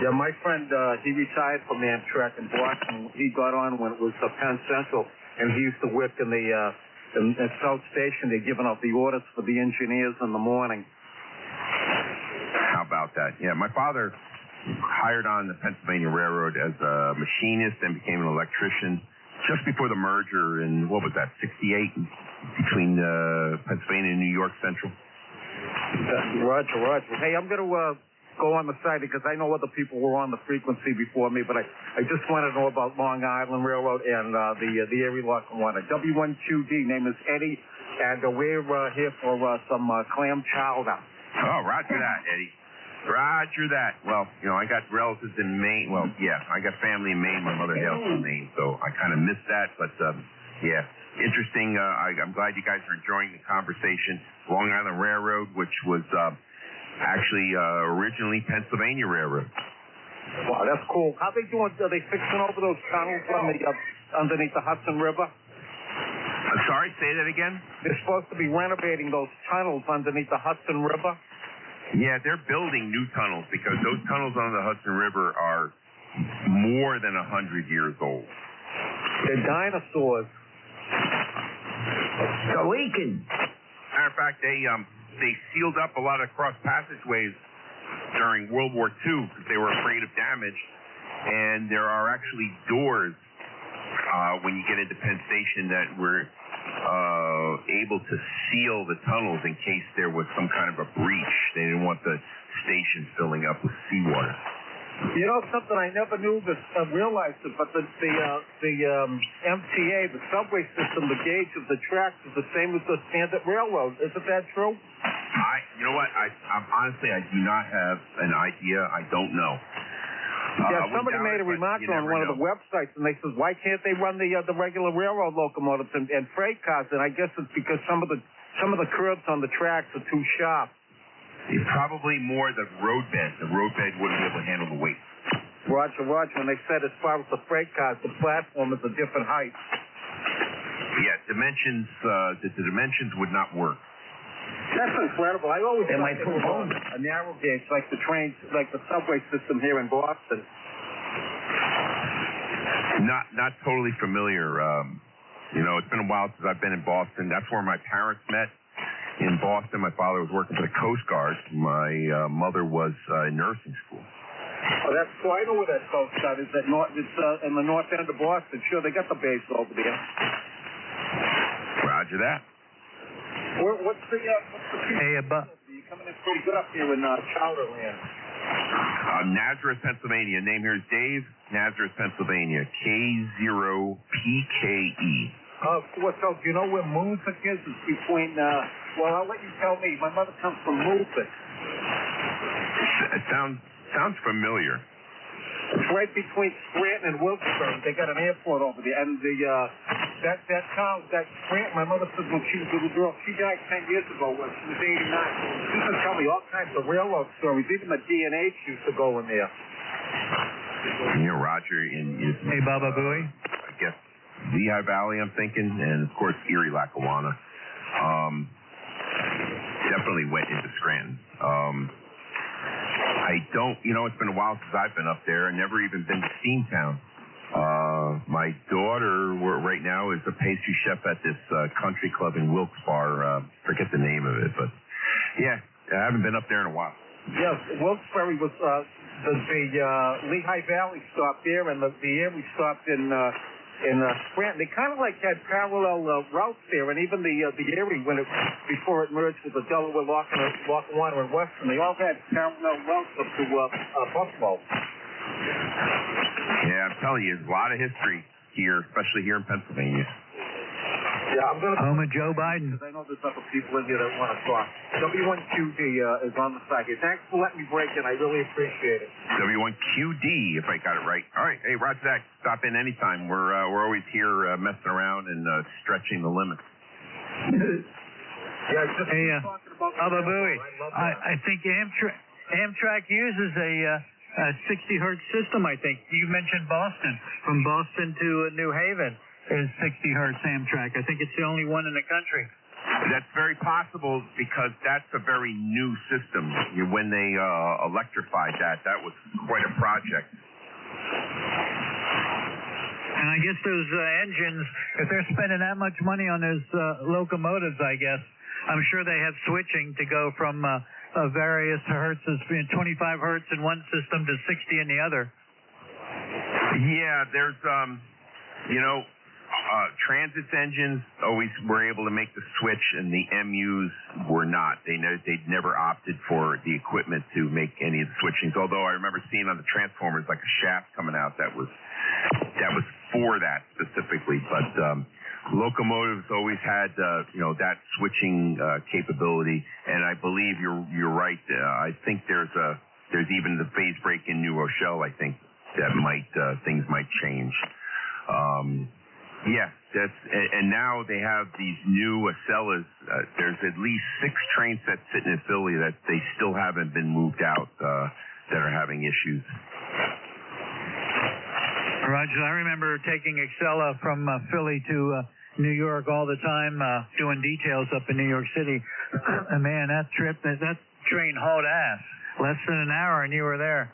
Speaker 5: Yeah, my friend, he retired from Amtrak in Boston. He got on when it was Penn Central, and he used to work in the South Station. They're giving out the orders for the engineers in the morning.
Speaker 4: How about that? Yeah, my father hired on the Pennsylvania Railroad as a machinist and became an electrician just before the merger in, what was that, 68 between Pennsylvania and New York Central?
Speaker 5: Roger. Hey, I'm going to go on the site because I know other people were on the frequency before me, but I just want to know about Long Island Railroad and the Erie Lackawanna. W1QD, name is Eddie, and we're here for some clam chowder.
Speaker 4: Oh, roger that, Eddie. Roger that. Well, I got relatives in Maine. Well, yeah, I got family in Maine. My mother hails from Maine, so I kind of missed that. But, yeah, interesting. I'm glad you guys are enjoying the conversation. Long Island Railroad, which was actually originally Pennsylvania Railroad.
Speaker 5: Wow, that's cool. How they doing? Are they fixing over those tunnels underneath the Hudson River?
Speaker 4: I'm sorry, say that again?
Speaker 5: They're supposed to be renovating those tunnels underneath the Hudson River.
Speaker 4: Yeah, they're building new tunnels because those tunnels on the Hudson River are more than 100 years old.
Speaker 5: They're dinosaurs.
Speaker 2: So we can.
Speaker 4: Matter of fact, they sealed up a lot of cross passageways during World War II because they were afraid of damage, and there are actually doors when you get into Penn Station that were able to seal the tunnels in case there was some kind of a breach. They didn't want the station filling up with seawater.
Speaker 5: You know something I never knew realized it, but the MTA, the subway system, the gauge of the tracks is the same as the standard railroad. Isn't that true?
Speaker 4: You know what? I'm honestly, I do not have an idea. I don't know.
Speaker 5: Yeah, somebody made a remark on one of the websites, and they said, why can't they run the regular railroad locomotives and freight cars? And I guess it's because some of the curves on the tracks are too sharp.
Speaker 4: It's probably more the roadbed. The roadbed wouldn't be able to handle the weight.
Speaker 5: Roger. And they said as far as the freight cars, the platform is a different height.
Speaker 4: Yeah, dimensions. The dimensions would not work.
Speaker 5: That's incredible. I always
Speaker 2: They
Speaker 5: thought
Speaker 2: might
Speaker 5: they
Speaker 2: put
Speaker 5: were
Speaker 2: holes.
Speaker 5: a narrow gauge, like the trains, like the subway system here in Boston.
Speaker 4: Not totally familiar. It's been a while since I've been in Boston. That's where my parents met. In Boston, my father was working for the Coast Guard. My mother was in nursing school.
Speaker 5: Oh, that's cool. I know where that Coast Guard is. It's in the north end of Boston. Sure, they got the base over there.
Speaker 4: Roger that.
Speaker 5: What's the
Speaker 3: Hey,
Speaker 5: You're coming in pretty good up here in Chowderland.
Speaker 4: Nazareth, Pennsylvania. Name here is Dave. Nazareth, Pennsylvania. K0PKE.
Speaker 5: Oh, so do you know where Moosic is? It's between, well, I'll let you tell me. My mother comes from Moosic.
Speaker 4: It sounds familiar.
Speaker 5: It's right between Scranton and Wilkes-Barre. They got an airport over there. And that town, that Scranton, my mother said when she was a little girl, she died 10 years ago when she was 89. She used to tell me all kinds of railroad stories. Even the D&H used to go in there.
Speaker 4: Roger,
Speaker 3: Hey, Baba Booey.
Speaker 4: I guess Lehigh Valley, I'm thinking, and of course Erie Lackawanna. Definitely went into Scranton. I don't, it's been a while since I've been up there. I've never even been to Steamtown. My daughter right now is a pastry chef at this country club in Wilkes-Barre. Forget the name of it, but yeah, I haven't been up there in a while.
Speaker 5: Yes, Wilkes-Barre was the Lehigh Valley stopped there, and the Erie stopped in Scranton. They kind of like had parallel routes there, and even the Erie, before it merged with the Delaware, Lackawanna, and Western, they all had parallel routes up to Buffalo.
Speaker 4: Yeah, I'm telling you, there's a lot of history here, especially here in Pennsylvania.
Speaker 5: Yeah, I'm going to...
Speaker 3: Home of Joe Biden.
Speaker 5: Because I know there's other people in here that want to talk. W1QD is on the side here. Thanks for letting me break in. I really appreciate it.
Speaker 4: W1QD, if I got it right. All right. Hey, Roger that. Stop in anytime. We're always here messing around and stretching the limits.
Speaker 5: Yeah, just
Speaker 3: Hey,
Speaker 5: talking about...
Speaker 3: Baba Booey.
Speaker 5: I
Speaker 3: I think Amtrak uses a 60 hertz system, I think. You mentioned Boston. From Boston to New Haven is 60 hertz Amtrak. I think it's the only one in the country.
Speaker 4: That's very possible because that's a very new system. When they electrified that was quite a project.
Speaker 3: And I guess those engines, if they're spending that much money on those locomotives, I guess, I'm sure they have switching to go from various hertz, 25 hertz in one system to 60 in the other.
Speaker 4: Yeah, there's, Transit's engines always were able to make the switch, and the MUs were not. They'd never opted for the equipment to make any of the switchings. Although I remember seeing on the Transformers like a shaft coming out that was for that specifically. But locomotives always had that switching capability, and I believe you're right. I think there's even the phase break in New Rochelle. I think that things might change. Yeah, and now they have these new Acellas. There's at least 6 train sets sitting in Philly that they still haven't been moved out that are having issues.
Speaker 3: Roger, I remember taking Acela from Philly to New York all the time, doing details up in New York City. And man, that train hauled ass. Less than an hour and you were there.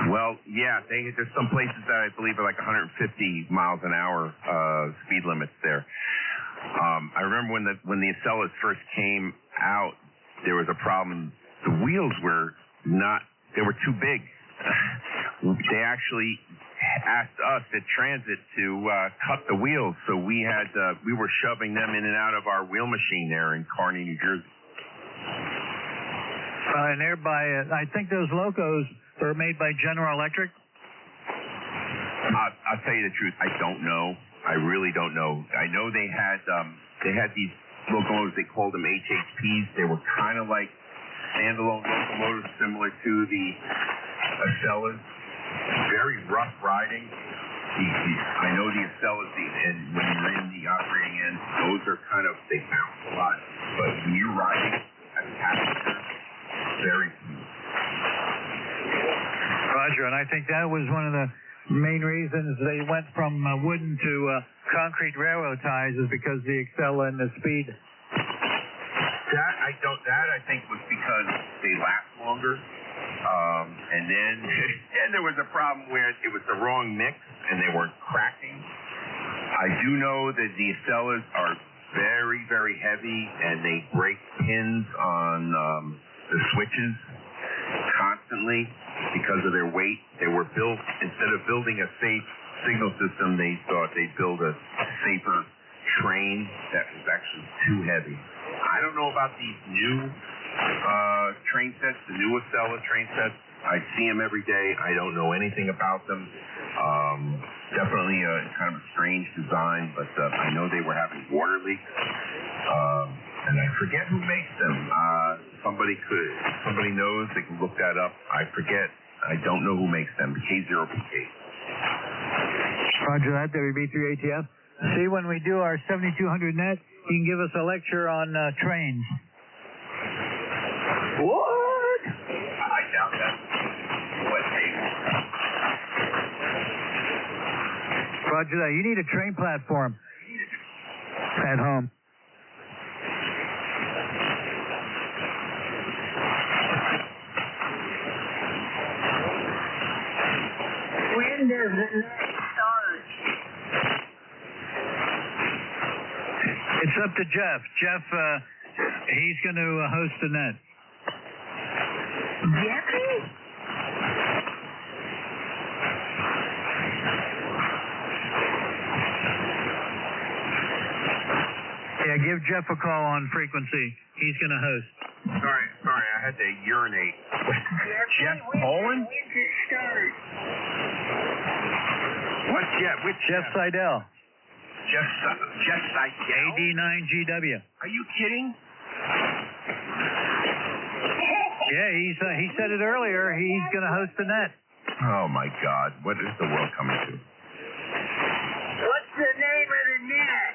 Speaker 4: Well, yeah, there's some places that I believe are like 150 miles an hour speed limits there. I remember when the Acellas first came out, there was a problem. The wheels were they were too big. They actually asked us at Transit to cut the wheels, so we were shoving them in and out of our wheel machine there in Kearny, New Jersey.
Speaker 3: And nearby, I think those locos are made by General Electric.
Speaker 4: I'll tell you the truth. I don't know. I really don't know. I know they had these locomotives. They called them HHPs. They were kind of like standalone locomotives, similar to the Acellas. Very rough riding. I know the Acellas, and when you're in the operating end, those are they bounce a lot. But when you're riding as a passenger, very smooth.
Speaker 3: Roger, and I think that was one of the main reasons they went from wooden to concrete railroad ties is because the Acela and the speed.
Speaker 4: That I think was because they last longer. And then there was a problem where it was the wrong mix and they weren't cracking. I do know that the Acellas are very, very heavy and they break pins on the switches constantly because of their weight. They were built, instead of building a safe signal system, they thought they'd build a safer train that was actually too heavy. I don't know about these new train sets, the new Acela train sets. I see them every day. I don't know anything about them. Definitely kind of a strange design, but I know they were having water leaks. And I forget who makes them. Somebody knows, they can look that up. I forget. I don't know who makes them. K0PK.
Speaker 3: Roger that, WB3ATF. See, when we do our 7200 net, you can give us a lecture on trains.
Speaker 4: What? I doubt that. What train?
Speaker 3: Roger that. You need a train platform at home.
Speaker 2: When does the net start?
Speaker 3: It's up to Jeff. Jeff, he's going to host the net.
Speaker 2: Jeffy?
Speaker 3: Yeah, give Jeff a call on frequency. He's going to host.
Speaker 4: Sorry, I had to urinate. Jeff Poland?
Speaker 2: When does it start?
Speaker 4: What Jeff? Which
Speaker 3: Jeff Seidel.
Speaker 4: Jeff Seidel?
Speaker 3: AD9GW.
Speaker 4: Are you kidding?
Speaker 3: Yeah, he said it earlier. He's going to host the net.
Speaker 4: Oh, my God. What is the world coming to?
Speaker 2: What's the name of the net?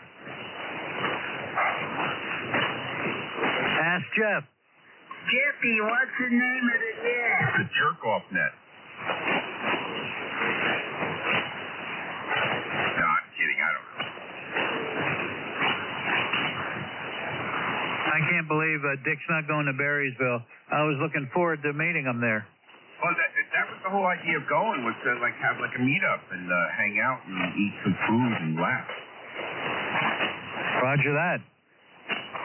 Speaker 3: Ask Jeff.
Speaker 2: Jeffy, what's the name of the net?
Speaker 4: The jerk-off net. No, I'm kidding. I don't know.
Speaker 3: I can't believe Dick's not going to Berrysville. I was looking forward to meeting him there.
Speaker 4: Well, that was the whole idea of going, was to have a meetup and hang out and eat some food and laugh.
Speaker 3: Roger that.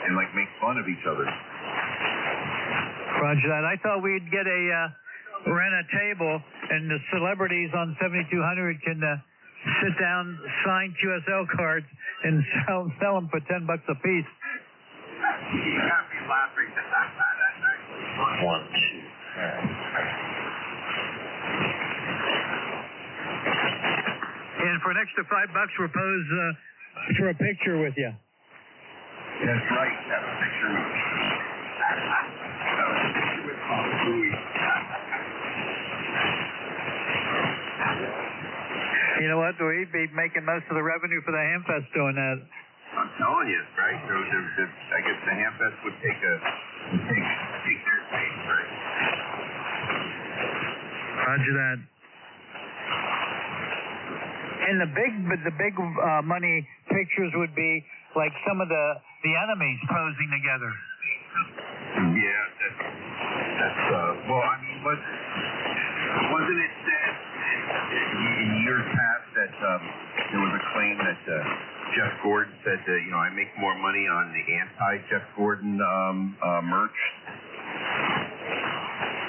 Speaker 4: And make fun of each other.
Speaker 3: Roger that. I thought we'd rent a table and the celebrities on 7200 can sit down, sign QSL cards, and sell them for $10 a piece.
Speaker 4: You got me laughing. That's actually funny.
Speaker 1: 1, 2.
Speaker 3: And for an extra $5, we'll pose for a picture with you.
Speaker 4: That's right. Have a picture with me. With Louis.
Speaker 3: You know what? We'd be making most of the revenue for the Hamfest doing that.
Speaker 4: I'm telling you, right? So I guess the Hamfest would take their space, right?
Speaker 3: Roger that. And the big money pictures would be like some of the enemies posing together.
Speaker 4: Yeah, that's well, I mean, wasn't it said in years past that there was a claim that Jeff Gordon said that, you know, I make more money on the anti-Jeff Gordon merch?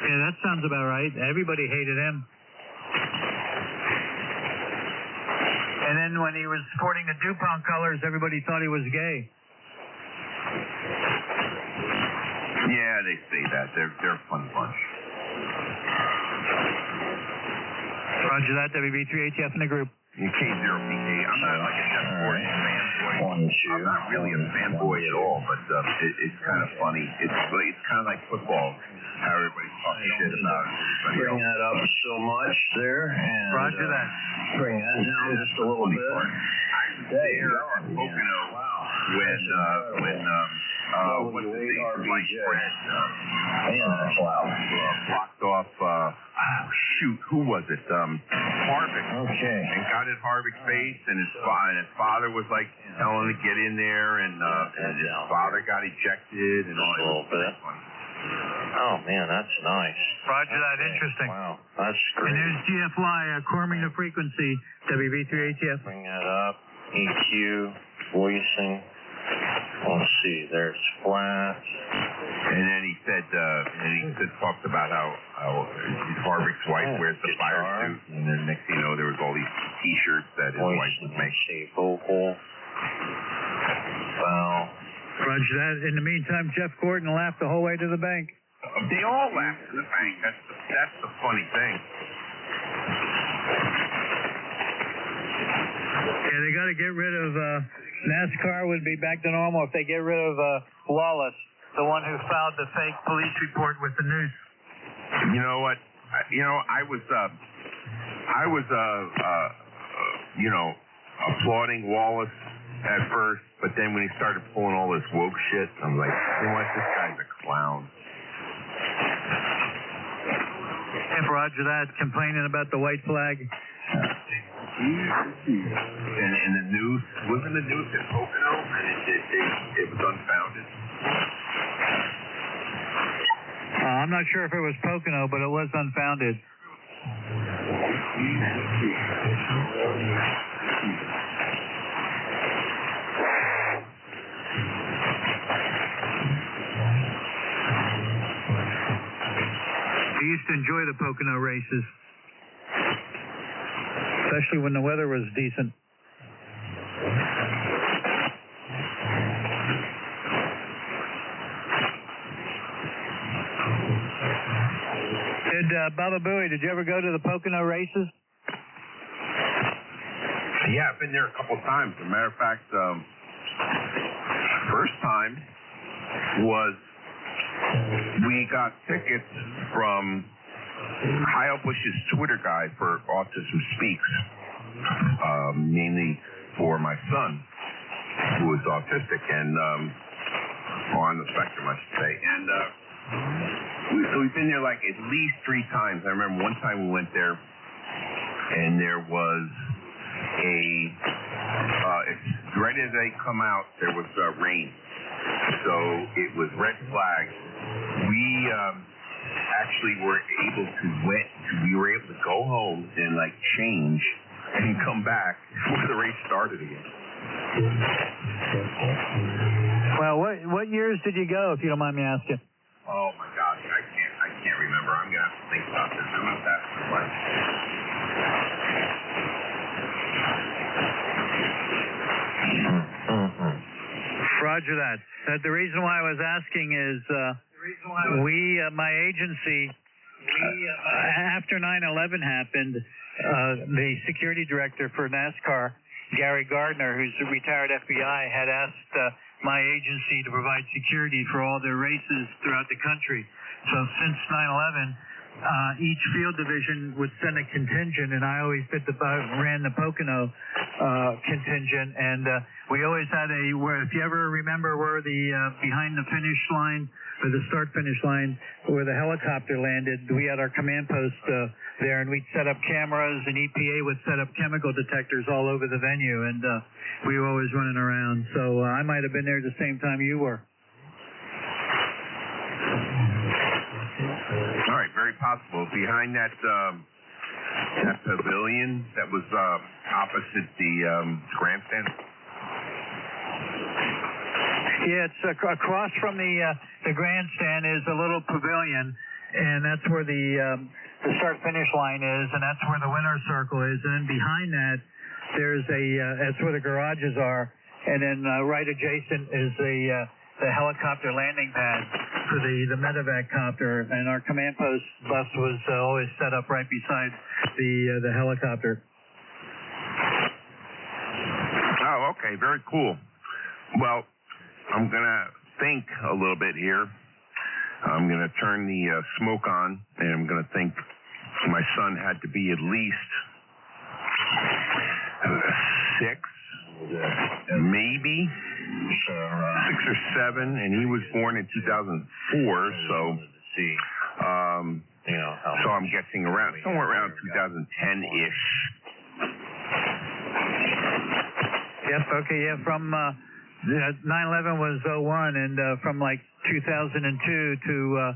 Speaker 3: Yeah, that sounds about right. Everybody hated him. And then when he was sporting the DuPont colors, everybody thought he was gay.
Speaker 4: Yeah, they say that. They're a fun bunch.
Speaker 3: Roger that, WB3ATF in the group.
Speaker 4: K0PK. I'm not like a Jeff Gordon fanboy. I'm not really a fanboy at all, but it's kind of funny. It's kind of like football, how everybody's talking shit about everybody
Speaker 2: Bring
Speaker 4: else.
Speaker 2: that up so much there. And,
Speaker 3: Roger that.
Speaker 2: Bring that down just a little bit.
Speaker 4: I was there at Pocono when what's his name, Vice Fred, blocked off, shoot, who was it? Harvick.
Speaker 2: Okay.
Speaker 4: And got in Harvick's face, and his father was like telling him to get in there, and his father got ejected, and all that.
Speaker 1: A little bit. Oh, man, that's nice.
Speaker 3: Roger that. Interesting.
Speaker 1: Wow, that's
Speaker 3: And
Speaker 1: great.
Speaker 3: there's GFY, according to frequency, WB3ATF.
Speaker 1: Bring that up. EQ, voicing. Let's see, there's flat.
Speaker 4: And then he said, talked about how Harvick's wife wears the fire
Speaker 1: guitar.
Speaker 4: suit, and then next thing you know, there was all these T-shirts that his wife would make.
Speaker 1: Let's see, vocal. Well,
Speaker 3: Roger that. In the meantime, Jeff Gordon laughed the whole way to the bank.
Speaker 4: They all laughed in the bank. That's the funny thing.
Speaker 3: Yeah, they got to get rid of NASCAR would be back to normal if they get rid of Wallace, the one who filed the fake police report with the news.
Speaker 4: You know what? I was applauding Wallace at first, but then when he started pulling all this woke shit, I'm like, you know what? This guy's a clown.
Speaker 3: If Roger that, complaining about the white flag.
Speaker 4: And the news, wasn't the news in Pocono, and it was unfounded?
Speaker 3: I'm not sure if it was Pocono, but it was unfounded. I used to enjoy the Pocono races, especially when the weather was decent. Baba Booey, did you ever go to the Pocono races?
Speaker 4: Yeah, I've been there a couple times. As a matter of fact, first time was we got tickets from Kyle Busch's Twitter guy for Autism Speaks, mainly for my son, who is autistic and on the spectrum, I should say. And so we've been there like at least 3 times. I remember one time we went there, and there was right as they come out, there was rain. So it was red flag. We actually were able to go home and like change and come back before the race started again.
Speaker 3: Well, what years did you go, if you don't mind me asking?
Speaker 4: Oh my gosh, I can't remember. I'm gonna have to think about this. I'm not that much.
Speaker 3: Roger that. The reason why I was asking is my agency, after 9/11 happened, the security director for NASCAR, Gary Gardner, who's a retired FBI, had asked my agency to provide security for all their races throughout the country. So since 9/11, each field division would send a contingent, and I always ran the Pocono contingent, and we always had if you ever remember where the behind the finish line, or the start-finish line, where the helicopter landed, we had our command post there, and we'd set up cameras, and EPA would set up chemical detectors all over the venue, and we were always running around. So I might have been there at the same time you were.
Speaker 4: All right, very possible. Behind that pavilion that was opposite the grandstand.
Speaker 3: Yeah, it's across from the grandstand is a little pavilion, and that's where the start-finish line is, and that's where the winner's circle is. And then behind that, there's that's where the garages are, and then right adjacent is the helicopter landing pad for the medevac copter, and our command post bus was always set up right beside the helicopter.
Speaker 4: Oh, okay, very cool. Well, I'm going to think a little bit here. I'm going to turn the smoke on, and I'm going to think my son had to be at least 6, maybe 6 or 7, and he was born in 2004, so so I'm guessing somewhere around 2010-ish.
Speaker 3: Yep, okay, yeah, from 9/11 was 01, and from like 2002 to